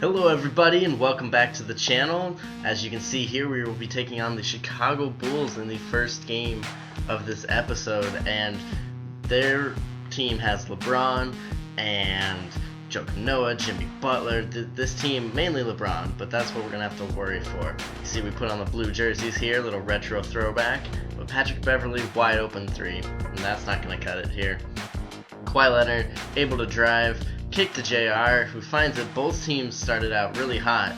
Hello everybody and welcome back to the channel. As you can see here, we will be taking on the Chicago Bulls in the first game of this episode, and their team has LeBron and Joakim Noah, Jimmy Butler. This team, mainly LeBron, but that's what we're going to have to worry for. You see we put on the blue jerseys here, little retro throwback, but Patrick Beverley wide open three, and that's not going to cut it here. Kawhi Leonard able to drive, kick to JR, who finds that both teams started out really hot.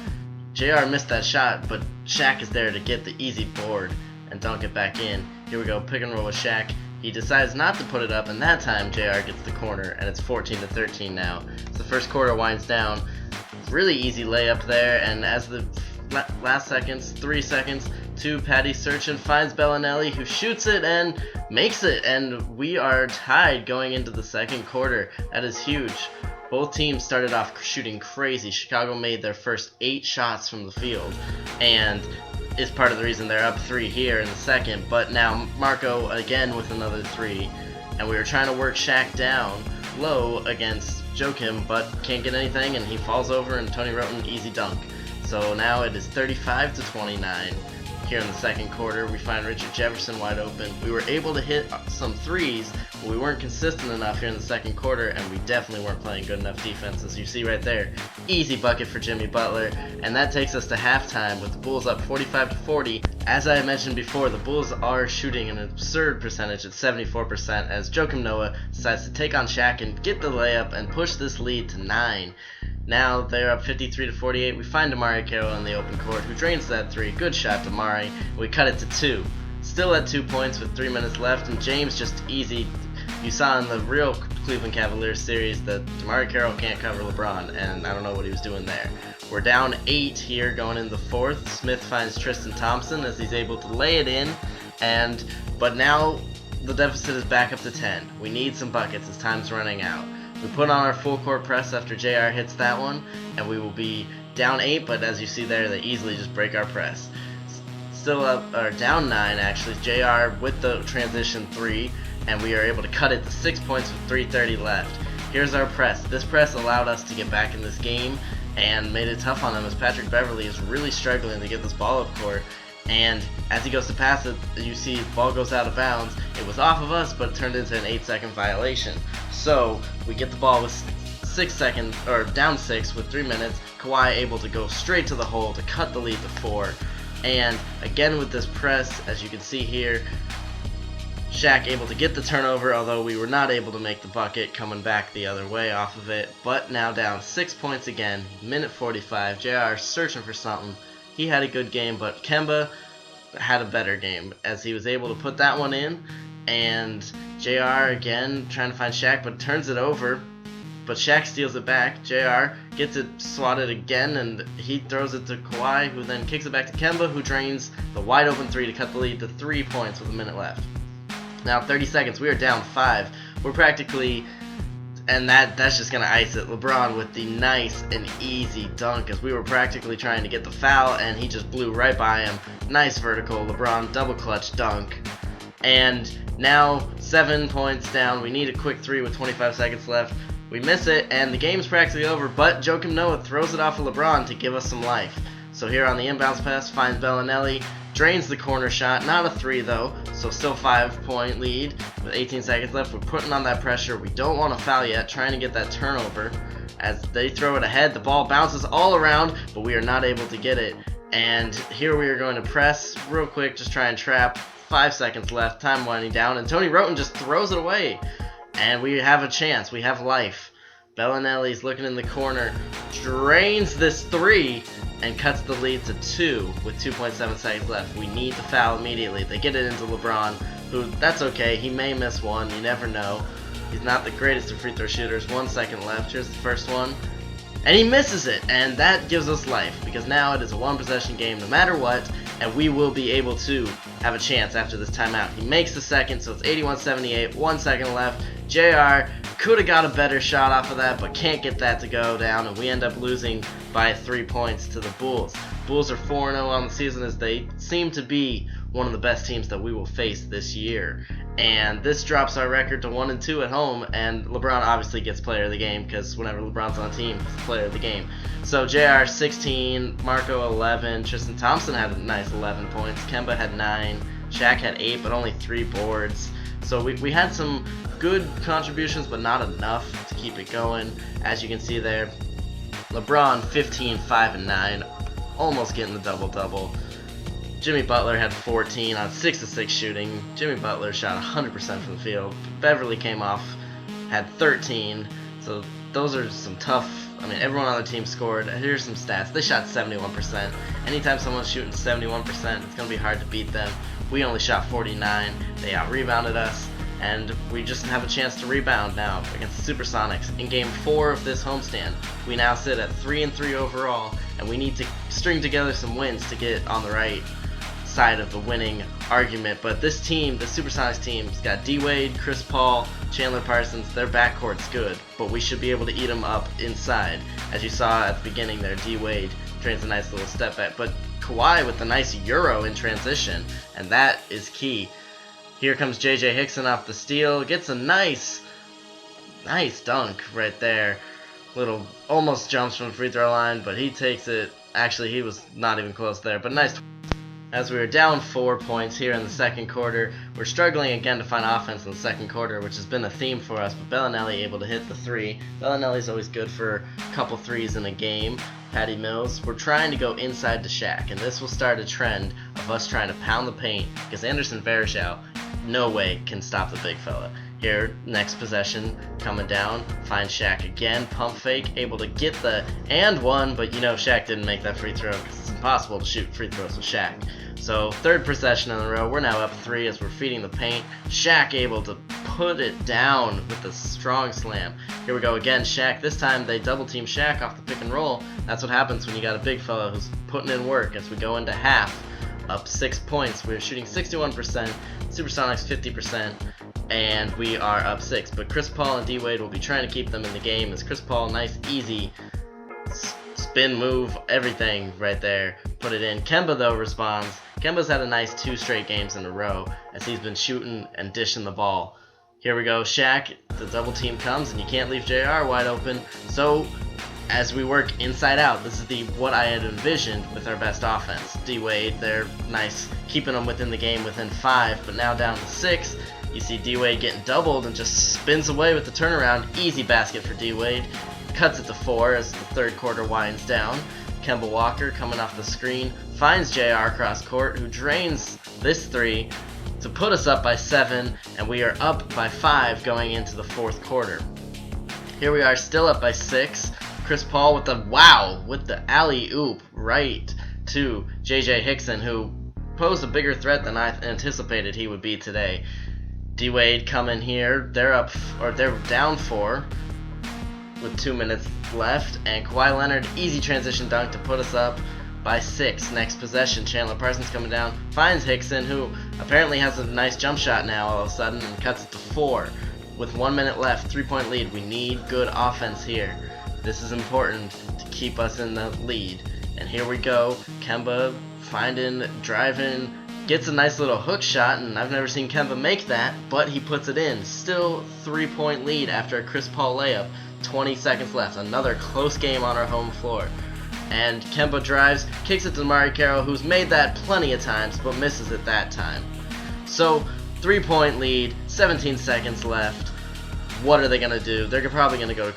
JR missed that shot, but Shaq is there to get the easy board and dunk it back in. Here we go, pick and roll with Shaq. He decides not to put it up, and that time JR gets the corner, and it's 14-13 now. So the first quarter winds down. Really easy layup there, and as the last seconds, 3 seconds, Patty searching, finds Bellinelli, who shoots it and makes it, and we are tied going into the second quarter. That is huge. Both teams started off shooting crazy. Chicago made their first 8 shots from the field, and is part of the reason they're up 3 here in the second. But now Marco again with another 3, and we were trying to work Shaq down low against Joakim, but can't get anything, and he falls over, and Tony Roten easy dunk. So now it is 35-29. Here in the second quarter, we find Richard Jefferson wide open. We were able to hit some threes, but we weren't consistent enough here in the second quarter, and we definitely weren't playing good enough defense, as you see right there. Easy bucket for Jimmy Butler, and that takes us to halftime with the Bulls up 45-40. As I mentioned before, the Bulls are shooting an absurd percentage at 74%, as Joakim Noah decides to take on Shaq and get the layup and push this lead to 9. Now they're up 53-48. We find Damari Carroll in the open court, who drains that 3. Good shot, Damari. We cut it to 2. Still at 2 points with 3 minutes left, and James just easy. You saw in the real Cleveland Cavaliers series that Damari Carroll can't cover LeBron, and I don't know what he was doing there. We're down 8 here going into the fourth. Smith finds Tristan Thompson as he's able to lay it in, but now the deficit is back up to 10. We need some buckets as time's running out. We put on our full court press after JR hits that one, and we will be down 8, but as you see there, they easily just break our press. Still up, or down 9 actually, JR with the transition 3, and we are able to cut it to 6 points with 3:30 left. Here's our press. This press allowed us to get back in this game and made it tough on them, as Patrick Beverley is really struggling to get this ball up court. And as he goes to pass it, you see the ball goes out of bounds. It was off of us, but it turned into an 8-second violation. So we get the ball with 6 seconds, or down 6 with 3 minutes. Kawhi able to go straight to the hole to cut the lead to 4. And again with this press, as you can see here, Shaq able to get the turnover, although we were not able to make the bucket, coming back the other way off of it. But now down 6 points again, minute 45. JR searching for something. He had a good game, but Kemba had a better game, as he was able to put that one in, and JR again trying to find Shaq, but turns it over, but Shaq steals it back. JR gets it swatted again, and he throws it to Kawhi, who then kicks it back to Kemba, who drains the wide open 3 to cut the lead to 3 points with a minute left. Now 30 seconds, we are down 5. We're practically, and that's just going to ice it. LeBron with the nice and easy dunk, as we were practically trying to get the foul, and he just blew right by him. Nice vertical. LeBron double clutch dunk. And now 7 points down. We need a quick 3 with 25 seconds left. We miss it, and the game's practically over, but Joakim Noah throws it off of LeBron to give us some life. So here on the inbounds pass, finds Bellinelli, drains the corner shot, not a 3 though, so still 5-point lead with 18 seconds left. We're putting on that pressure. We don't want to foul yet, trying to get that turnover. As they throw it ahead, the ball bounces all around, but we are not able to get it. And here we are going to press real quick, just try and trap. 5 seconds left, time winding down, and Tony Roten just throws it away. And we have a chance, we have life. Bellinelli's looking in the corner, drains this 3, and cuts the lead to 2 with 2.7 seconds left. We need the foul immediately. They get it into LeBron, who, that's okay, he may miss one, you never know. He's not the greatest of free throw shooters. 1 second left, here's the first one. And he misses it, and that gives us life, because now it is a 1-possession game no matter what, and we will be able to have a chance after this timeout. He makes the second, so it's 81-78, 1 second left. JR could have got a better shot off of that, but can't get that to go down, and we end up losing by 3 points to the Bulls. Bulls are 4-0 on the season, as they seem to be one of the best teams that we will face this year. And this drops our record to 1-2 at home, and LeBron obviously gets player of the game because whenever LeBron's on the team, he's the player of the game. So JR 16, Marco 11, Tristan Thompson had a nice 11 points, Kemba had 9, Shaq had 8, but only 3 boards. So we had some good contributions, but not enough to keep it going. As you can see there, LeBron 15, 5, and 9, almost getting the double-double. Jimmy Butler had 14 on 6 of 6 shooting. Jimmy Butler shot 100% from the field. Beverly came off, had 13. So those are some tough. I mean, everyone on the team scored. Here's some stats. They shot 71%. Anytime someone's shooting 71%, it's going to be hard to beat them. We only shot 49. They out-rebounded us, and we just have a chance to rebound now against the Supersonics. In Game 4 of this homestand, we now sit at 3-3 overall, and we need to string together some wins to get on the right side of the winning argument. But this team, the Supersonics team, has got D-Wade, Chris Paul, Chandler Parsons. Their backcourt's good, but we should be able to eat them up inside. As you saw at the beginning there, D-Wade trains a nice little step back, but Kawhi with the nice Euro in transition, and that is key. Here comes JJ Hickson off the steal, gets a nice dunk right there. Little almost jumps from the free throw line, but he takes it. Actually, he was not even close there, but nice. As we were down 4 points here in the second quarter, we're struggling again to find offense in the second quarter, which has been a theme for us, but Bellinelli able to hit the 3. Bellinelli's always good for a couple threes in a game. Patty Mills, we're trying to go inside to Shaq, and this will start a trend of us trying to pound the paint, because Anderson Varejao, no way can stop the big fella. Here, next possession, coming down, finds Shaq again, pump fake, able to get the and one, but you know Shaq didn't make that free throw because it's impossible to shoot free throws with Shaq. So third possession in a row, we're now up 3 as we're feeding the paint. Shaq able to put it down with a strong slam. Here we go again, Shaq. This time they double team Shaq off the pick and roll. That's what happens when you got a big fellow who's putting in work. As we go into half, up 6 points. We're shooting 61%, Supersonics 50%. And we are up 6. But Chris Paul and D-Wade will be trying to keep them in the game as Chris Paul, nice, easy spin move, everything right there. Put it in. Kemba, though, responds. Kemba's had a nice 2 straight games in a row as he's been shooting and dishing the ball. Here we go. Shaq, the double team comes, and you can't leave JR wide open. So as we work inside out, this is what I had envisioned with our best offense. D-Wade, they're nice, keeping them within the game within 5, but now down to 6. You see D-Wade getting doubled and just spins away with the turnaround. Easy basket for D-Wade. Cuts it to 4 as the third quarter winds down. Kemba Walker coming off the screen finds JR across court, who drains this 3 to put us up by 7, and we are up by 5 going into the fourth quarter. Here we are still up by 6. Chris Paul with the alley-oop right to JJ Hickson, who posed a bigger threat than I anticipated he would be today. D-Wade coming here. They're down 4 with 2 minutes left, and Kawhi Leonard, easy transition dunk to put us up by 6. Next possession, Chandler Parsons coming down, finds Hickson, who apparently has a nice jump shot now all of a sudden, and cuts it to 4. With 1 minute left, 3-point lead. We need good offense here. This is important to keep us in the lead. And here we go. Kemba finding, driving, gets a nice little hook shot, and I've never seen Kemba make that, but he puts it in. Still 3-point lead after a Chris Paul layup. 20 seconds left. Another close game on our home floor. And Kemba drives, kicks it to Mari Carroll, who's made that plenty of times, but misses it that time. So, 3-point lead, 17 seconds left. What are they going to do? They're probably going to go to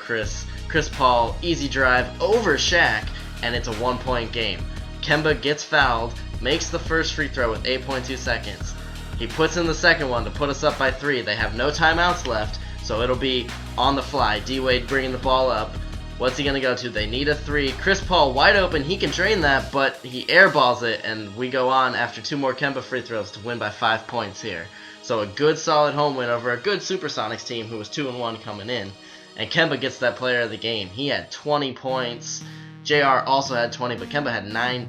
Chris Paul, easy drive over Shaq, and it's a 1-point game. Kemba gets fouled, makes the first free throw with 8.2 seconds. He puts in the second one to put us up by 3. They have no timeouts left, so it'll be on the fly. D-Wade bringing the ball up. What's he going to go to? They need a 3. Chris Paul wide open. He can drain that, but he airballs it, and we go on after 2 more Kemba free throws to win by 5 points here. So a good solid home win over a good Supersonics team who was 2-1 coming in. And Kemba gets that player of the game. He had 20 points. JR also had 20, but Kemba had 9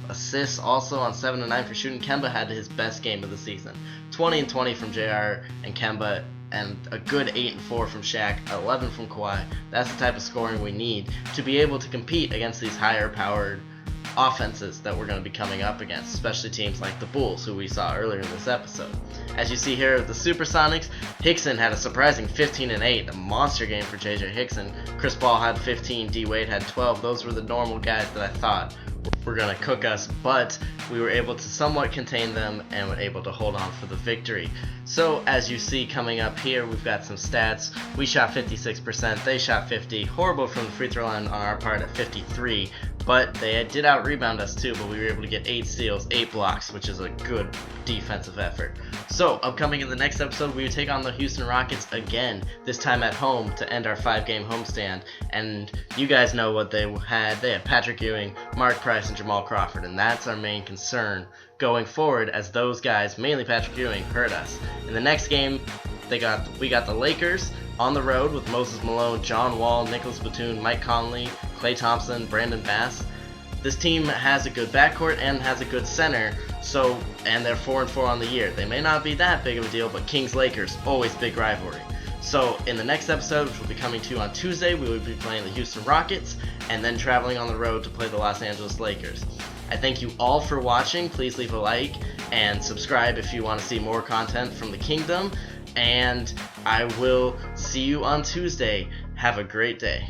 assists also on 7 of 9 for shooting. Kemba had his best game of the season. 20 and 20 from JR and Kemba, and a good 8 and 4 from Shaq, 11 from Kawhi. That's the type of scoring we need to be able to compete against these higher powered offenses that we're going to be coming up against, especially teams like the Bulls, who we saw earlier in this episode. As you see here, the Supersonics, Hickson had a surprising 15-8, a monster game for J.J. Hickson. Chris Paul had 15, D. Wade had 12. Those were the normal guys that I thought were going to cook us, but we were able to somewhat contain them and were able to hold on for the victory. So as you see coming up here, we've got some stats. We shot 56%, they shot 50, horrible from the free throw line on our part at 53, but they did out-rebound us too, but we were able to get 8 steals, 8 blocks, which is a good defensive effort. So, upcoming in the next episode, we will take on the Houston Rockets again, this time at home to end our 5-game homestand. And you guys know what they had. They had Patrick Ewing, Mark Price, and Jamal Crawford, and that's our main concern going forward, as those guys, mainly Patrick Ewing, hurt us. In the next game, we got the Lakers on the road with Moses Malone, John Wall, Nicholas Batum, Mike Conley, Klay Thompson, Brandon Bass. This team has a good backcourt and has a good center, and they're 4-4 on the year. They may not be that big of a deal, but Kings-Lakers, always big rivalry. So in the next episode, which will be coming to you on Tuesday, we will be playing the Houston Rockets and then traveling on the road to play the Los Angeles Lakers. I thank you all for watching. Please leave a like and subscribe if you want to see more content from the Kingdom. And I will see you on Tuesday. Have a great day.